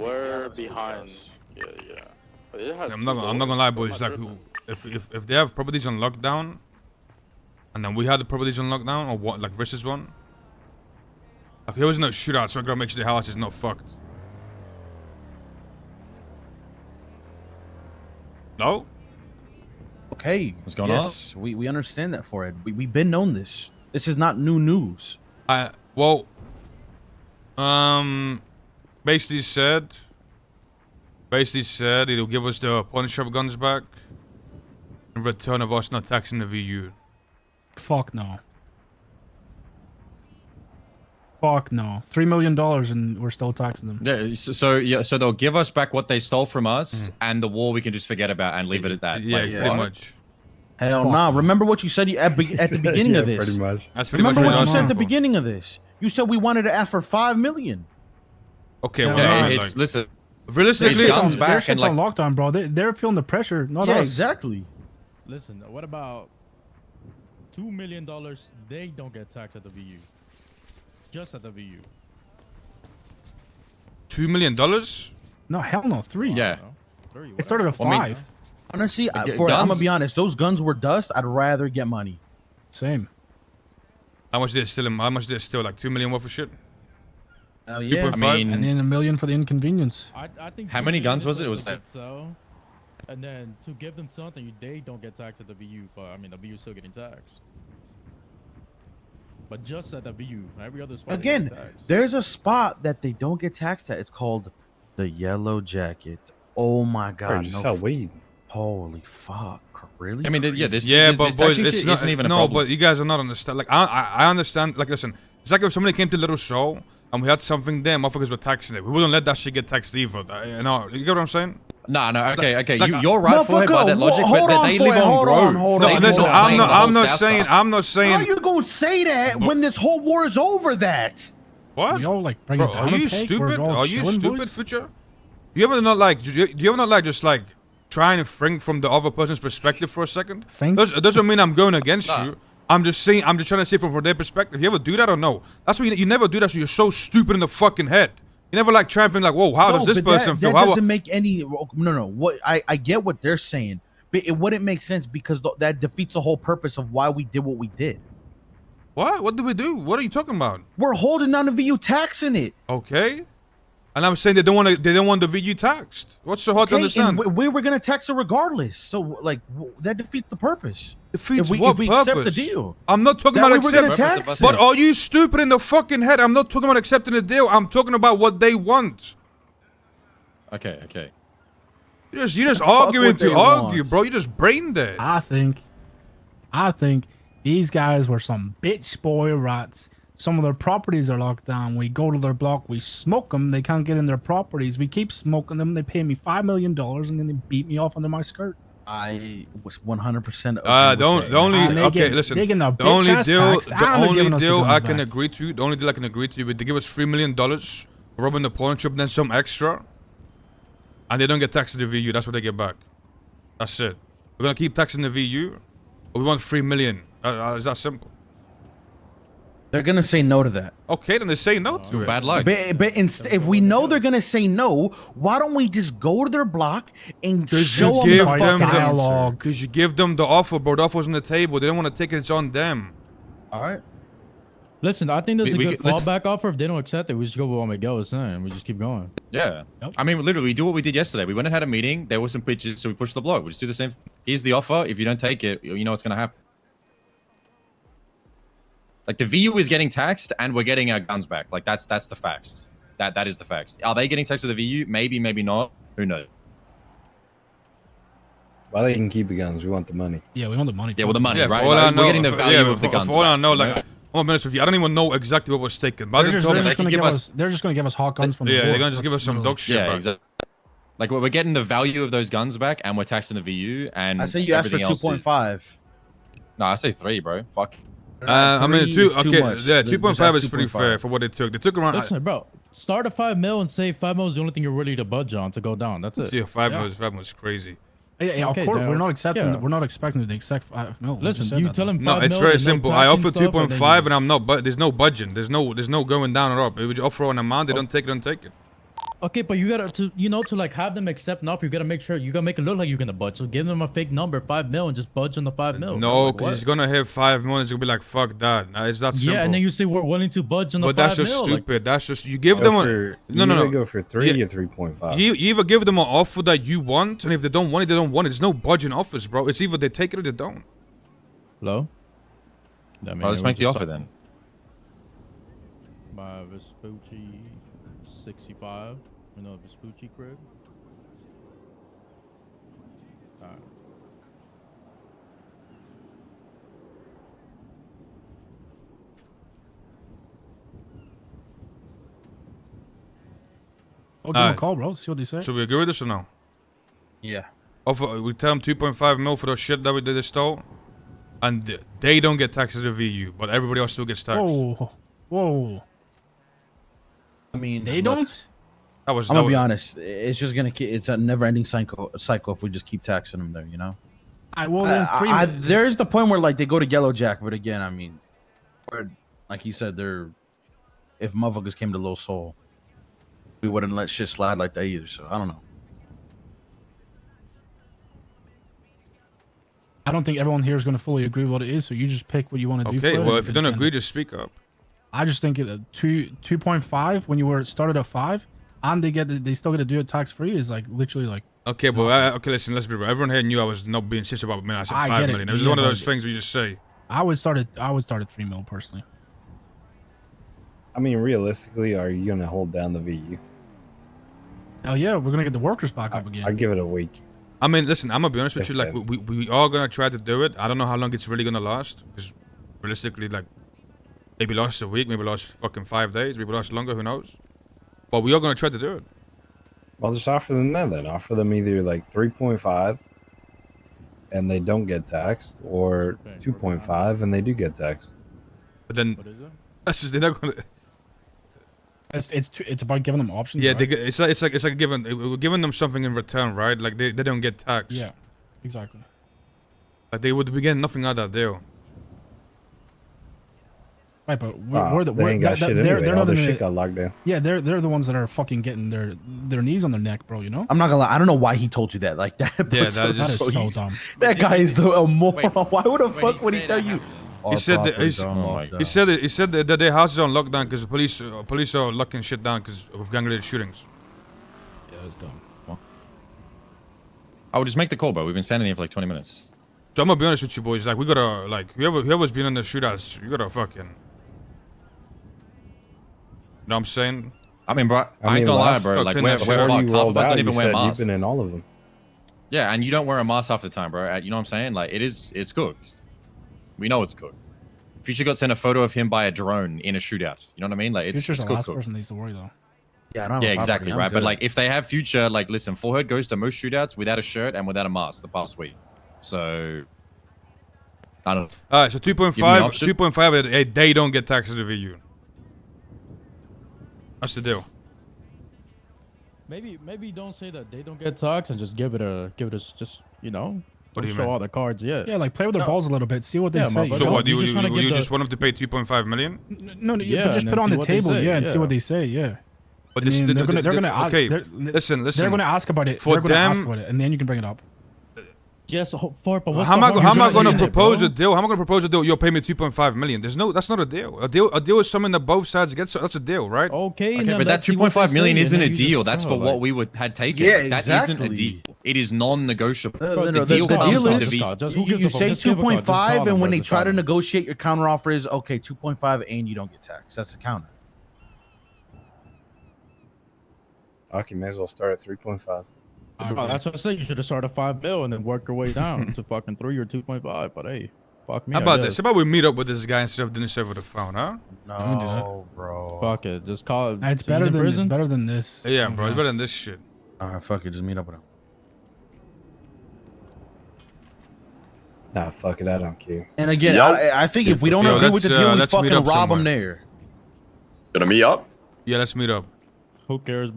we're behind. Yeah. But it has I'm not gonna lie, boys. Like, if they have properties on lockdown, and then we had the properties on lockdown, or what, like versus one. Like, there was no shootout, so I gotta make sure the house is not fucked. No? Okay. What's going on? Yes, we understand that, Forehead. We've been known this. This is not new news. Well, Besties said he'll give us the pawn shop guns back in return of us not taxing the VU. Fuck no. Fuck no. $3 million and we're still taxing them. Yeah. So they'll give us back what they stole from us, and the war we can just forget about and leave it at that. Yeah, like, pretty much. Hell nah. Remember what you said at the beginning of this. Pretty much. That's pretty Remember much what you I was said at the going for. beginning of this. You said we wanted to ask for $5 million. Okay, Yeah, well, Yeah, like, it's listen. realistically, These guns Their back shit's and on lockdown, bro. They're feeling the pressure, not Yeah, us. exactly. Listen, what about $2 million? They don't get taxed at the VU. Just at the VU. $2 million? No, hell no. 3. Yeah. It started at 5. Well, I mean, Honestly, I'm guns- gonna be honest. Those guns were dust. I'd rather get money. Same. How much did it steal? How much did it steal? Like 2 million worth of shit? Hell yeah. I mean, And then $1 million for the inconvenience. I think. How many guns was it? It was like so. And then to give them something, they don't get taxed at the VU, but I mean the VU is still getting taxed. But just at the VU, every other spot. they get Again, taxed. there's a spot that they don't get taxed at. It's called the Yellow Jacket. Oh my Bro, god! just No, sell weed. holy fuck! Really? I mean, yeah, this. Yeah, this, but this boys, taxing it's shit not. isn't even a No, problem. but you guys are not understand. Like, I understand. Like, listen, it's like if somebody came to Little Show and we had something there, motherfuckers were taxing it. We wouldn't let that shit get taxed either. You know, you get what I'm saying? No, okay. like, You're right for it by that logic, but they live on Grove. hold No, on, listen, hold on. I'm not saying. I'm not How saying. you gonna say that when this whole war is over? That What? You know, like, bring Bro, it down are you a peg, stupid? we're all Are you chilling, stupid, boys? Future? You ever not like? Do you ever not like just like trying to think from the other person's perspective for a second? Think? It doesn't mean I'm going against you. I'm just saying. I'm just trying to see from their perspective. You ever do that or no? That's why you never do that. So you're so stupid in the fucking head. You never like try and think like, whoa, how does this but person that feel? That How? doesn't make any. No. What I get what they're saying, but it wouldn't make sense because that defeats the whole purpose of why we did what we did. What? What did we do? What are you talking about? We're holding down the VU, taxing it. Okay. And I'm saying they don't want to. They don't want the VU taxed. What's so hard to Okay, understand? and we were gonna tax it regardless. So like that defeats the purpose. Defeats if what we purpose? accept the deal. I'm not talking That about way we're gonna accepting. tax But it. are you stupid in the fucking head? I'm not talking about accepting the deal. I'm talking about what they want. Okay. You're just fuck arguing what they to argue, want. bro. You just brain dead. I think these guys were some bitch boy rats. Some of their properties are locked down. We go to their block, we smoke them. They can't get in their properties. We keep smoking them. They pay me $5 million, and then they beat me off under my skirt. I was 100%. The only And they okay. get- listen, they get their the only bitch-ass deal, taxed, the and they're only giving us the deal guns I can back. agree to, the only deal I can agree to, is they give us $3 million, robbing the pawn shop, then some extra, and they don't get taxed to the VU. That's what they get back. That's it. We're gonna keep taxing the VU, or we want $3 million. It's that simple. They're gonna say no to that. Okay, then they say no to it. Bad luck. But if we know they're gonna say no, why don't we just go to their block and show them give the them fucking the dialogue. Because you give them the offer, bro. The offer's on the table. They don't want to take it. It's on them. All right. Listen, I think there's We- a we good could- listen. fallback offer. If they don't accept it, we just go with what Miguel was saying. We just keep going. Yeah. Yep. I mean, literally, we do what we did yesterday. We went and had a meeting. There were some pitches, so we pushed the block. We just do the same. Here's the offer. If you don't take it, you know what's gonna happen. Like the VU is getting taxed, and we're getting our guns back. Like that's the facts. That is the facts. Are they getting taxed to the VU? Maybe, maybe not. Who knows? Well, they can keep the guns. We want the money. Yeah, we want the money. Yeah, well, the money, Yeah, right? for all I Like, know, we're getting the value of the for guns. all I back, know, you like, I'm honest with you, I don't even know exactly what was taken. But They're just, told they're me, just gonna give give us- us. They're just gonna give us hot guns from the yeah, war. they're gonna just give us That's some literally- dog shit Yeah, back. exactly. Like we're getting the value of those guns back, and we're taxing the VU. And I say you asked for everything else is- 2.5. No, I say 3, bro. Fuck. I mean, Three is too okay, much. yeah, Just 2.5 ask is pretty 2.5. fair for what they took. They took around. Listen, bro, start at 5 mil and say 5 mil is the only thing you're ready to budge on to go down. That's it. Yeah, 5 Yeah. was crazy. Yeah, Okay, of course. then- We're not accepting. yeah. We're not expecting to accept 5 mil. We just Listen, said you that, tell though. him 5 No, it's mil, very there's no simple. I taxing offer stuff, and then 2.5, you and I'm not. But there's no budging. There's no going down or up. If you offer an amount, they don't take it. Don't take it. Okay, but you gotta to like have them accept an offer. You gotta make sure you gotta make it look like you're gonna budge. So give them a fake number, 5 mil, and just budge on the 5 mil. bro. No, Like, because what? he's gonna hit 5 million. It's gonna be like, fuck that. Nah, it's that simple. Yeah, and then you say we're willing to budge on the But 5 that's just mil. stupid. That's just you give Go them for, a no. You go for 3 Yeah. or 3.5. You either give them an offer that you want, and if they don't want it, they don't want it. There's no budging offers, bro. It's either they take it or they don't. Hello. I mean, Let's make the offer then. My Vespucci 65. You know, Vespucci crib. Alright. I'll give them a Alright. call, bro. See what they say. Should we agree with this or no? Yeah. Offer, we tell them 2.5 mil for the shit that they stole, and they don't get taxed as a VU, but everybody else still gets taxed. Whoa, whoa. I mean, They look, don't. That was. I'm that gonna be was- honest. It's just gonna. It's a never-ending cycle if we just keep taxing them there. You know. Well, then There's the point where like they go to Yellow Jack, but again, I mean, like you said, if motherfuckers came to Lil Soul, we wouldn't let shit slide like that either. So I don't know. I don't think everyone here is going to fully agree with what it is. So you just pick what you want to do. Okay, for it well, and if you don't send agree, it. just speak up. I just think it 2.5 when you were started at 5, and they still get to do it tax free is like literally like. Okay, but okay, listen, let's be real. Everyone here knew I was not being serious about me. I said I 5 get it. million. It was Yeah, one of but- those things where you just say. I would start at 3 mil personally. I mean, realistically, are you gonna hold down the VU? Oh yeah, we're gonna get the workers back up again. I give it a week. I mean, listen, I'm gonna be honest with If you. Like, then. we are gonna try to do it. I don't know how long it's really gonna last. Because realistically, like, maybe last a week, maybe last fucking 5 days, maybe last longer. Who knows? But we are gonna try to do it. I'll just offer them that then. Offer them either like 3.5 and they don't get taxed, or 2.5 and they do get taxed. But then What is it? that's just they're not gonna. It's about giving them options. Yeah, right? they get, it's like giving we're giving them something in return, right? Like they don't get taxed. Yeah, exactly. Like they would be getting nothing out of that deal. Right, but They ain't got shit anyway. All not their in shit the, got locked down. yeah, they're the ones that are fucking getting their knees on their neck, bro. You know. I'm not gonna lie. I don't know why he told you that. Like that. Yeah, person- that That is just- so he's- dumb. That guy is a moron. Why would the Wait, fuck he would he say tell that you? He said that properties he's- are on Oh my lockdown. God. He said that their house is on lockdown because the police are locking shit down because of gang-related shootings. Yeah, it's dumb. I would just make the call, bro. We've been standing here for like 20 minutes. So I'm gonna be honest with you boys. Like we gotta like whoever's been in the shootouts, you gotta fucking. You know what I'm saying? I mean, bro, I ain't mean, gonna lie, last bro. Like, fucking we're before Before fucked. you Half rolled of us out, don't you even wear said you've masks. been in all of them. Yeah, and you don't wear a mask half the time, bro. You know what I'm saying? Like, it's good. We know it's good. Future got sent a photo of him by a drone in a shootout. You know what I mean? Like, it's Future's the good. last person needs to worry though. Yeah, I don't have Yeah, a property. exactly, I'm right? But good. like, if they have Future, like, listen, Forehead goes to most shootouts without a shirt and without a mask the past week. So, I don't. All right, so Give me 2.5, option. 2.5, they don't get taxed as a VU. That's the deal. Maybe don't say that they don't get taxed and just give it a just What do you show mean? all the cards yet. Yeah, like play with their balls a little bit, see what they Yeah, say. motherfucker. So no, what? you You just wanna give you the- just want them to pay 2.5 million? No, Yeah, just and put then on see the what they table, say, and see yeah. what they say, yeah. But I mean, they're gonna ask, okay. they're Listen. they're gonna ask about it. For They're gonna ask them- about it, and then you can bring it up. Yes, but what's How am the I harm how in am I just gonna saying it, propose bro? a deal? How am I gonna propose a deal? You'll pay me 2.5 million. That's not a deal. A deal is something that both sides get. So that's a deal, right? Okay, Okay, then but that let's see what 2.5 they million say, and isn't then a you deal. just That's go, for what like- we had taken. Yeah, Like, that isn't a exactly. deal. It is non-negotiable. The The deal comes deal from is the V. Just who you gives a fuck? say Just give a call. Just call 2.5, them, and when bro. they Just try call to them. negotiate, your counter offer is okay, 2.5, and you don't get taxed. That's the counter. Okay, may as well start at 3.5. Oh, that's what I said. You should have started 5 mil and then work your way down to fucking 3 or 2.5. But hey, fuck me. How I about guess. this? How about we meet up with this guy instead of doing this over the phone, huh? can do that. No, bro. Fuck it. Just call it. It's he's better in than prison? it's better than this. Yeah, to be bro. It's better than honest. this shit. All right, fuck it. Just meet up with him. Nah, fuck it. I don't care. And again, Yo. I think if we don't Yo, agree with the let's, deal, we let's meet fucking up rob him somewhere. there. Gonna meet up? Yeah, let's meet up. Who cares?